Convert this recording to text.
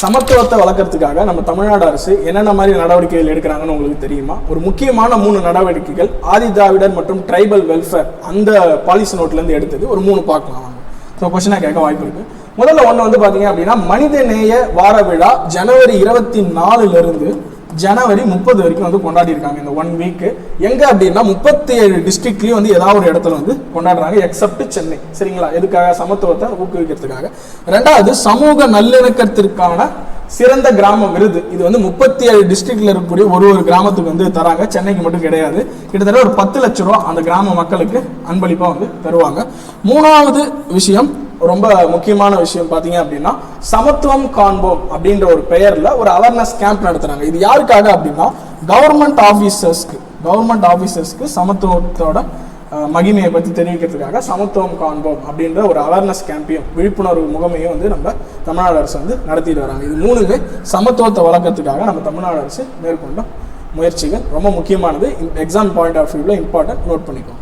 சமத்துவத்தை வளர்க்கறதுக்காக நம்ம தமிழ்நாடு அரசு என்னென்ன மாதிரி நடவடிக்கைகள் எடுக்கிறாங்கன்னு உங்களுக்கு தெரியுமா? ஒரு முக்கியமான 3 நடவடிக்கைகள் ஆதி திராவிடர் மற்றும் ட்ரைபல் வெல்ஃபேர் அந்த பாலிசி நோட்லேருந்து எடுத்தது. ஒரு 3 பார்க்கலாம். ஸோ கொஸ்டினாக கேட்க வாய்ப்பு இருக்கு. முதல்ல ஒன்று வந்து பார்த்தீங்க அப்படின்னா, மனித நேய வார விழா ஜனவரி 24 ஜனவரி 30 வரைக்கும் வந்து கொண்டாடி இருக்காங்க. இந்த 1 வீக் எங்க அப்படின்னா 37 டிஸ்ட்ரிக்ட்லயும் வந்து ஏதாவது ஒரு இடத்துல வந்து கொண்டாடுறாங்க, எக்ஸப்ட் சென்னை. சரிங்களா? எதுக்காக? சமத்துவத்தை ஊக்குவிக்கிறதுக்காக. 2வது சமூக நல்லிணக்கத்திற்கான சிறந்த கிராம விருது. இது வந்து 37 டிஸ்ட்ரிக்ட்ல இருக்கக்கூடிய ஒரு கிராமத்துக்கு வந்து தராங்க, சென்னைக்கு மட்டும் கிடையாது. கிட்டத்தட்ட ஒரு 10 லட்சம் ரூபா அந்த கிராம மக்களுக்கு அன்பளிப்பா வந்து தருவாங்க. 3வது விஷயம், ரொம்ப முக்கியமான விஷயம் பார்த்தீங்க அப்படின்னா, சமத்துவம் காண்போம் அப்படின்ற ஒரு பெயர்ல ஒரு அவேர்னஸ் கேம்ப் நடத்துறாங்க. இது யாருக்காக அப்படின்னா, கவர்மெண்ட் ஆபீசர்ஸ்க்கு சமத்துவத்தோட மகிமையை பற்றி தெரிவிக்கிறதுக்காக சமத்துவம் காண்போம் அப்படின்ற ஒரு அவேர்னஸ் கேம்பையும் விழிப்புணர்வு முகமையும் வந்து நம்ம தமிழ்நாடு அரசு வந்து நடத்திட்டு வராங்க. இது 3மே சமத்துவத்தை வளர்க்கறதுக்காக நம்ம தமிழ்நாடு அரசு மேற்கொண்ட முயற்சிகள். ரொம்ப முக்கியமானது, எக்ஸாம் பாயிண்ட் ஆஃப் வியூவில் இம்பார்ட்டன்ட், நோட் பண்ணிக்கோங்க.